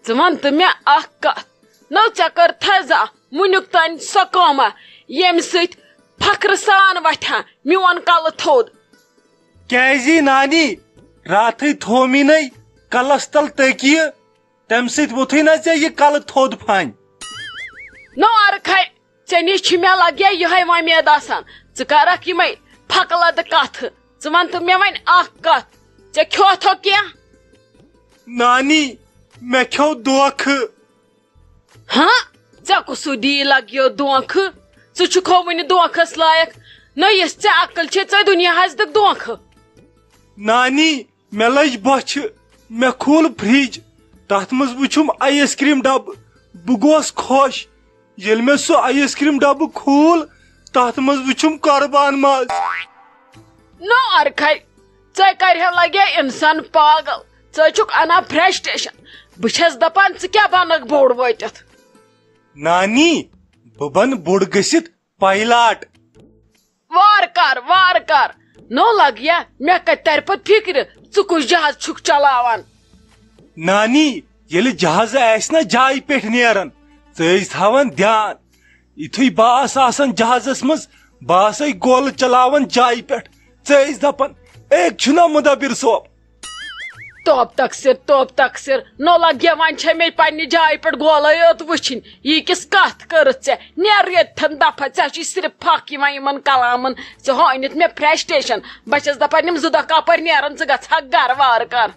ژٕ وَن تہٕ مےٚ اکھ کتھ نو ژےٚ کٔر تھزا وُنیُک تانۍ سۄ کٲما ییٚمہِ سۭتۍ فخرٕ سان وتھان میون کلہٕ تھوٚد کیازی نانی راتھٕے تھوو مےٚ کلس تل تکیہِ تمہِ سۭتۍ ووتھٕے نا ژےٚ یہِ کلہٕ تھوٚد فنۍ نار کھے ژےٚ نِش چھِ مےٚ لگیا یِہے وۄمید آسان ژٕ کرکھ یِمے پھکہٕ لدٕ کتھٕ ژٕ ون تہٕ مےٚ وۄنۍ اکھ کتھ ژےٚ کھیوتھو کینٛہہ نانی مےٚ کھیوٚو دھوکھٕ ہاں ژےٚ کُسُے دی لگیو دھوکھٕ ژٕ چھُکھو وُنہِ دھوکھس لایق نٔیِس ژےٚ عقل چھے ژےٚ دُنیاہس دِکھ دھوکھٕ نانی مےٚ لٔج بۄچھِ مےٚ کھوٗل فرج تتھ منٛز وٕچھُم آیس کریم ڈبہٕ بہٕ گوس خۄش ییٚلہِ مےٚ سُہ آیس کریم ڈبہٕ کھوٗل تتھ منٛز وٕچھُم قۄربان ماز نار کھے ژےٚ کرہے لگیا انسان پاگل ژٕ چھُکھ انان فرسٹریشن بہٕ چھس دپان ژٕ کیٛاہ بنکھ بوٚڑ وٲتِتھ نانی بہٕ بنہٕ بوٚڑ گٔژھِتھ پایلاٹ وار کر نو لگیا مےٚ کتہِ ترِ پتہٕ فکرِ ژٕ کُس جہاز چھُکھ چلاوان نانی ییٚلہِ جہازٕ آسہِ نا جایہِ پٮ۪ٹھ نیران ژٕ ٲسۍ تھاوان دھیان یِتھُے بہٕ آسہٕ آسان جہازس منٛز بہٕ آسے گولہٕ چلاوان جایہِ پٮ۪ٹھ ژٕ ٲسۍ دپان ایک چھُنا مُدبر صٲب توپ تقسیر نو لگیا وۄنۍ چھے مےٚ پننہِ جایہِ پٮ۪ٹھ گولے یوت وٕچھِنۍ یہِ کِس کتھ کٔرٕتھ ژےٚ نیر ییٚتھن دفعہ ژےٚ چھُے صرف پھکھ یِوان یِمن کلامن ژےٚ ہٲنِتھ مےٚ فرسٹریشن بہٕ چھس دپان یِم 2 دۄہ کپٲرۍ نیرن ژٕ گژھکھ گرٕ وارٕ کر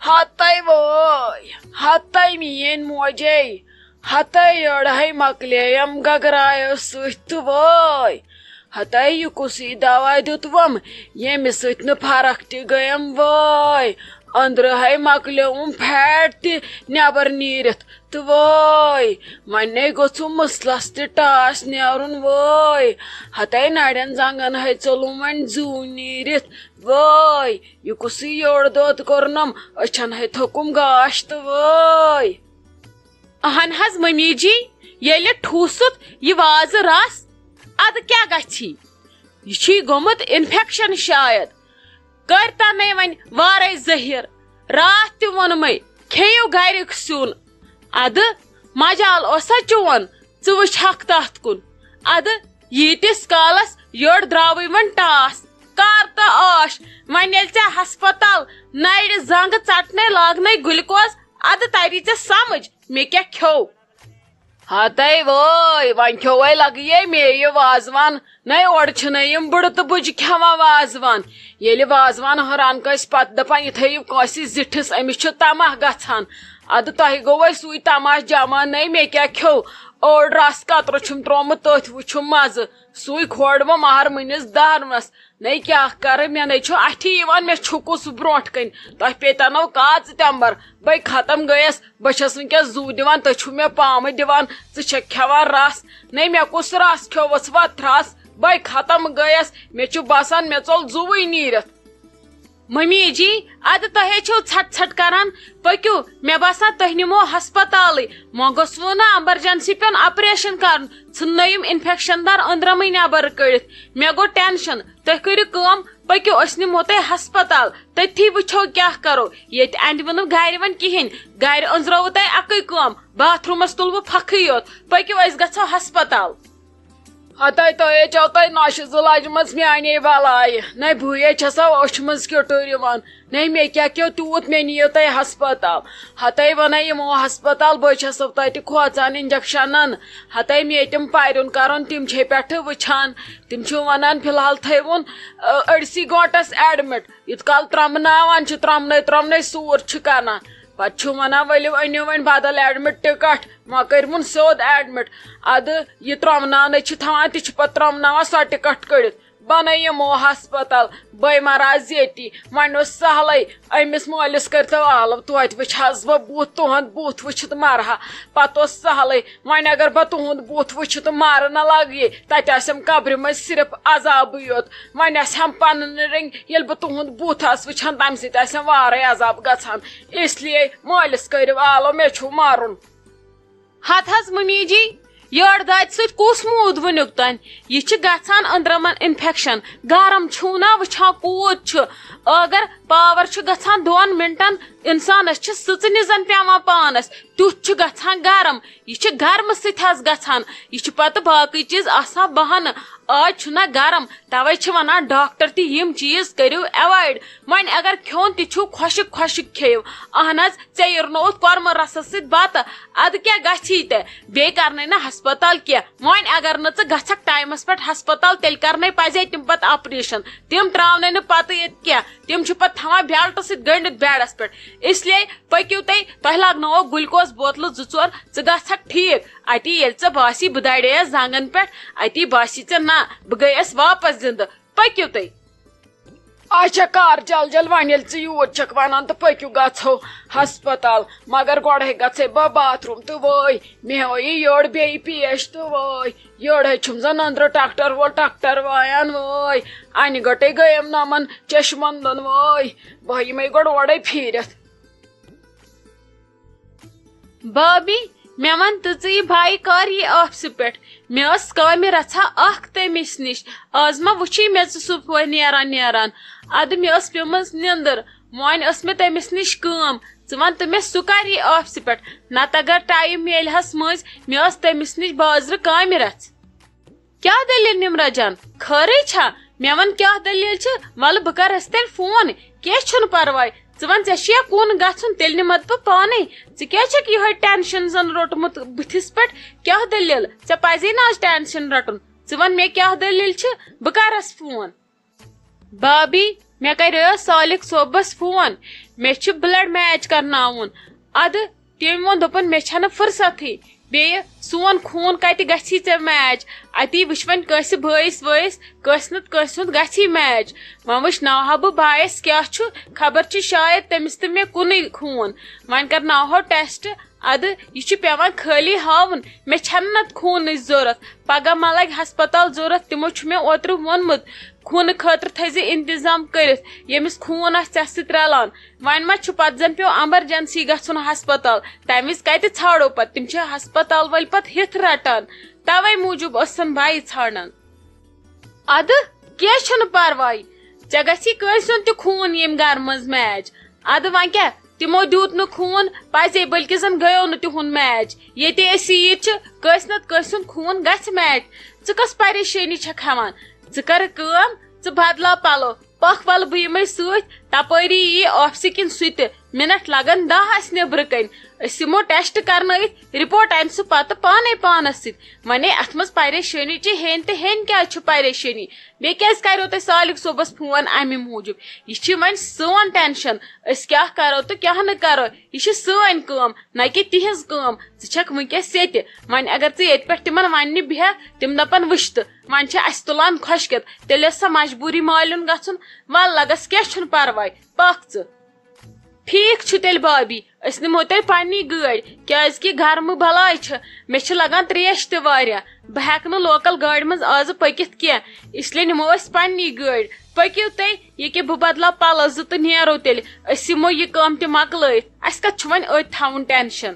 ہتے وٲے ہتے میٲنۍ موجے ہتے یٔڑہے مۄکلیم گگرایو سۭتۍ تہٕ وٲے ہتے یہِ کُسٕے دوا دیُتوم ییٚمہِ سۭتۍ نہٕ فرق تہِ گٔیم وٲے أنٛدرٕہے مۄکلیوم فیٹ تہِ نٮ۪بر نیٖرِتھ تہٕ وٲے وۄنۍ گوٚژھُم مٕسلس تہِ ٹاس نیرُن وٲے ہتے نرٮ۪ن زنگن ہے ژوٚلُم وۄنۍ زوٗ نیٖرِتھ وٲے یہِ کُسٕے یوٚڑ دۄد کوٚرنم أچھن ہے تھوٚکُم گاش تہٕ وٲے اہن حظ ممی جی ییٚلہِ ٹھوٗسُت یہِ وازٕ رس ادٕ کیٛاہ گژھی یہِ چھُے گوٚمُت انفیکشن شاید کٔرۍ تنے وۄنۍ وارے ظٲہِر راتھ تہِ ووٚنمے کھیٚیِو گرِیُک سیُن ادٕ مجال اوسا چون ژٕ وٕچھکھ تتھ کُن ادٕ ییٖتِس کالس یٔڑ درٛاوٕے وۄنۍ ٹاس کر تہٕ عٲش وۄنۍ ییٚلہِ ژےٚ ہسپتال نرِ زنٛگہٕ ژٹنے لاگنے گُلکوز ادٕ تری ژےٚ سمجھ مےٚ کیٛاہ کھیوٚو ہتے وٲے وۄنۍ کھیوٚوے لگیے مےٚ یہِ وازوان نے اورٕ چھِنہٕ یِم بٕڑٕ تہٕ بُجہِ کھٮ۪وان وازوان ییٚلہِ وازوان حٲران کٲنٛسہِ پتہٕ دپان یہِ تھٲیِو کٲنٛسہِ زِٹھِس أمِس چھُ تماہ گژھان ادٕ تۄہہِ گوٚوے سُے تماہ جمع نے مےٚ کیٛاہ کھیوٚو اوٚڑ رس قطرٕ چھُم ترومُت تٔتھۍ وٕچھُم مزٕ سُے کھولوم مہرمٔنِس دارنس نے کیٛاہ کرٕ مےٚ نے چھُ اَتھِ یِوان مےٚ چھُکُس سُہ برونٛٹھ کَنۍ تۄہہِ پیٚتنو کاژٕ تٮ۪مبر بٔے ختم گٔیس بہٕ چھس وٕنکیٚس زوٗ دِوان تُہۍ چھِو مےٚ پامہٕ دِوان ژٕ چھکھ کھٮ۪وان رس نے مےٚ کُس رس کھیوٚوُس وتھرس بٔے ختم گٔیس مےٚ چھُ باسان مےٚ ژوٚل زُوٕے نیٖرِتھ ممی جی ادٕ تۄہے چھِو ژھٹ ژھٹ کران پٔکِو مےٚ باسان تُہۍ نِمو ہسپتالٕے وۄنۍ گوٚژھوٕ نا ایمرجنسی پیوٚن آپریشن کرُن ژھٕننٲیِم انفیکشن دار أنٛدرمٕے نٮ۪بر کٔڑِتھ مےٚ گوٚو ٹینشن تُہۍ کٔرِو کٲم پٔکِو أسۍ نِمو تۄہہِ ہسپتال تٔتھی وٕچھو کیٛاہ کرو ییٚتہِ اندِوٕ نہٕ گرِ وۄنۍ کِہینۍ گرِ أنٛزرووٕ تۄہہِ اکٕے کٲم باتھ روٗمس تُلوٕ پھکھٕے یوت پٔکِو أسۍ گژھو ہسپتال ہتے تۄہے چھو تۄہہِ نۄشہِ زٕ لجمژ میانے بلایہِ نے بٕے چھسو أچھ منٛز کِٹُر یِوان نے مےٚ کیٛاہ کیٚو تیوٗت مےٚ نِیو تۄہہِ ہسپتال ہتے ونے یِمو ہسپتال بہٕ چھسو تتہِ کھوژان انجکشنن ہتے مےٚ تِم پرُن کرُن تِم چھے پٮ۪ٹھٕ وٕچھان تِم چھِ ونان فلحال تھٲیوُن أڑسٕے گٲنٛٹس ایڈمِٹ یوٗت کال ترٛمناوان چھِ ترٛمنَے سوٗر چھِ کران پتہٕ چھُ ونان ؤلِو أنِو وۄنۍ بدل ایڈمِٹ ٹکٹ وۄنۍ کٔرۍوُن سیوٚد ایڈمِٹ ادٕ یہِ ترٛمناونٕے چھِ تھاوان تہِ چھِ پتہٕ ترٛمناوان سۄ ٹکٹ کٔڑِتھ بنے یِمو ہسپتال بے مراز ییٚتی وۄنۍ اوس سہلے أمِس مٲلِس کٔرۍتو آلو توتہِ وٕچھ حظ بہٕ بُتھ تُہُنٛد بُتھ وٕچھِتھ مرہا پتہٕ اوس سہلے وۄنۍ اگر بہٕ تُہُنٛد بُتھ وٕچھِتھ مارٕ نہ لگہِ تتہِ آسٮ۪م قبرِ منٛز صرف عذابٕے یوت وۄنۍ آسہم پنٕنۍ رٔنگۍ ییٚلہِ بہٕ تُہُنٛد بُتھ آسہٕ وٕچھان تمہِ سۭتۍ آسٮ۪م وارے عذاب گژھان اس لیے مٲلِس کٔرِو آلو مےٚ چھُ مرُن ہتھ حظ ممی جی یڑ دادِ سۭتۍ کُس موٗد وٕنیُک تانۍ یہِ چھِ گژھان أنٛدرمن انفیکشن گرم چھُو نا وٕچھان کوٗت چھُ اگر پاور چھُ گژھان 2 مِنٹن انسانس چھِ سٕژنہِ زن پیوان پانس تیُتھ چھُ گژھان گرم یہِ چھِ گرمہٕ سۭتۍ حظ گژھان یہِ چھُ پتہٕ باقٕے چیٖز آسان بہانہٕ آز چھُنہ گرم توے چھِ ونان ڈاکٹر تہِ یِم چیٖز کٔرِو ایوایڈ وۄنۍ اگر کھیوٚن تہِ چھُو خۄشٕک خۄشٕک کھیٚیِو اہن حظ ژےٚ یِرنووُتھ کۄرمہٕ رسس سۭتۍ بتہٕ ادٕ کیٛاہ گژھی ژےٚ بیٚیہِ کرنَے نہٕ ہسپتال کینٛہہ وۄنۍ اگر نہٕ ژٕ گژھکھ ٹایمس پٮ۪ٹھ ہسپتال تیٚلہِ کرنَے پزے تِم پتہٕ آپریشن تِم تراونَے نہٕ پتہٕ ییٚتہِ کینٛہہ تِم چھِ پتہٕ تھاوان بیلٹہٕ سۭتۍ گٔنڈِتھ بیڈس پٮ۪ٹھ اسلیے پٔکِو تۄہہِ لاگناوو گُلکوز بوتلہٕ 2-4 ژٕ گژھکھ ٹھیٖک اتی ییٚلہِ ژےٚ باسی بہٕ دارییس زنگن پٮ۪ٹھ اتی باسی ژےٚ نہ بہٕ گٔیس واپس زندٕ پٔکِو تُہۍ اچھا کر جل جل وۄنۍ ییٚلہِ ژٕ یوٗر چھکھ ونان تہٕ پٔکِو گژھو ہسپتال مگر گۄڈے گژھے بہٕ باتھ روٗم تہٕ وٲے مےٚ ہویہِ یٔڈ بیٚیہِ پیش تہٕ وٲے یٔڈ چھُم زن أنٛدرٕ ٹکٹر وول ٹکٹر وایان وٲے انہِ گٹے گٔیم نمن چشمن دۄن وٲے بہٕ یِمے گۄڈٕ اورے پھیٖرتھ بابی مےٚ ون تۭژٕ یہِ بھایی کر یی آفسہٕ پٮ۪ٹھ مےٚ ٲس کامہِ رژھا اکھ تٔمِس نِش آز ما وٕچھی مےٚ ژٕ صُبحٲے نیران ادٕ مےٚ ٲس پیٚمٕژ نِندٕر وۄنۍ ٲس مےٚ تٔمِس نِش کٲم ژٕ ون تہٕ مےٚ سُہ کر یی آفسہٕ پٮ۪ٹھ نتہٕ اگر ٹایم میلہِ ہس مٔنٛزۍ مےٚ ٲس تٔمِس نِش بازرٕ کامہِ رژھ کیٛاہ دٔلیٖل نِمرا جان خٲرٕے چھا مےٚ ون کیٛاہ دٔلیٖل چھِ ولہٕ بہٕ کرس تیٚلہِ فون کینٛہہ چھُنہٕ پرواے ژٕ ون ژےٚ چھُیا کُن گژھُن تیٚلہِ نِمت بہٕ پانے ژٕ کیٛاہ چھکھ یِہوے ٹینشن زن روٚٹمُت بٕتھِس پٮ۪ٹھ کیٛاہ دٔلیٖل ژےٚ پزی نہ آز ٹینشن رٹُن ژٕ ون مےٚ کیٛاہ دٔلیٖل چھِ بہٕ کرس فون بابی مےٚ کریو صالح صٲبس فون مےٚ چھُ بلڈ میچ کرناوُن ادٕ تٔمۍ ووٚن دوٚپُن مےٚ چھنہٕ فرصتھٕے بیٚیہِ سون خوٗن کتہِ گژھی ژےٚ میچ اتی وٕچھ وۄنۍ کٲنٛسہِ بٲیِس وٲیِس کٲنٛسہِ نتہٕ کٲنٛسہِ ہُنٛد گژھی میچ وۄنۍ وٕچھناوہا بہٕ بایس کیٛاہ چھُ خبر چھِ شاید تٔمِس تہٕ مےٚ کُنُے خوٗن وۄنۍ کرناوہو ٹیسٹ ادٕ یہِ چھُ پیوان خٲلی ہاوُن مےٚ چھنہٕ نتہٕ خوٗنٕچ ضوٚرتھ پگہہ ما لگہِ ہسپتال ضوٚرتھ تِمو چھُ مےٚ اوترٕ ووٚنمُت خوٗنہٕ خٲطرٕ تھٲیزِ انتظام کٔرِتھ ییٚمِس خوٗن آسہِ ژےٚ سۭتۍ رلان وۄنۍ ما چھُ پتہٕ زن پیٚو ایمرجنسی گژھُن ہسپتال تمہِ وِزِ کتہِ ژھانڈو پتہٕ تِم چھِ ہسپتال وٲلۍ پتہٕ ہِتھ رٹان توے موٗجوٗب ٲسن بایہِ ژھانڈان ادٕ کینٛہہ چھُنہٕ پرواے ژےٚ گژھی کٲنٛسہِ ہُنٛد تہِ خوٗن ییٚمہِ گرٕ منٛز میچ ادٕ وۄنۍ کیٛاہ تِمو دیُت نہٕ خوٗن پزے بٔلکہِ زن گٔیو نہٕ تِہُنٛد میچ ییٚتہِ أسۍ ییٚتہِ چھِ کٲنٛسہِ نتہٕ کٲنٛسہِ ہُنٛد خوٗن گژھِ میچ ژٕ کۄس پریشٲنی چھکھ ہٮ۪وان ژٕ کر کٲم ژٕ بدلاو پلو پکھ ولہٕ بہٕ یِمے سۭتۍ تپٲری یی آفسہٕ کِنۍ سُہ تہِ مِنٹ لگن 10 اسہِ نیبرٕ کنۍ أسۍ یِمو ٹیسٹ کرنٲیِتھ رِپورٹ انہِ سُہ پتہٕ پانے پانس سۭتۍ ونے اتھ منٛز پریشٲنی چھِ ہیٚنۍ تہٕ ہیٚنۍ کیٛازِ چھُ پریشٲنی بیٚیہِ کیٛازِ کریو تۄہہِ صالح صٲبس فون امہِ موٗجوٗب یہِ چھِ وۄنۍ سون ٹینشن أسۍ کیٛاہ کرو تہٕ کیٛاہ نہٕ کرو یہِ چھِ سٲنۍ کٲم نہ کہِ تِہنٛز کٲم ژٕ چھکھ وٕنکیٚس ییٚتہِ وۄنۍ اگر ژٕ ییٚتہِ پٮ۪ٹھ تِمن وننہِ بیٚہکھ تِم دپن وٕچھ تہٕ وۄنۍ چھِ اسہِ تُلان خۄشکٮ۪تھ تیٚلہِ ٲس سۄ مجبوٗری مالیُن گژھُن ول لگس کینٛہہ چھُنہٕ پرواے پکھ ژٕ ٹھیٖک چھُ تیٚلہِ بابی أسۍ نِمو تیٚلہِ پننی گٲڑۍ کیٛازِ کہِ گرمہٕ بلاے چھِ مےٚ چھِ لگان تریش تہِ واریاہ بہٕ ہٮ۪کہٕ نہٕ لوکل گاڑِ منٛز آزٕ پٔکِتھ کینٛہہ اسلیے نِمو أسۍ پننی گٲڑۍ پٔکِو تُہۍ ییٚکیٛاہ بہٕ بدلاو پلو 2 تہٕ نیرو تیٚلہِ أسۍ یِمو یہِ کٲم تہِ مۄکلٲیِتھ اسہِ کتھ چھُ وۄنۍ أتۍ تھاوُن ٹینشن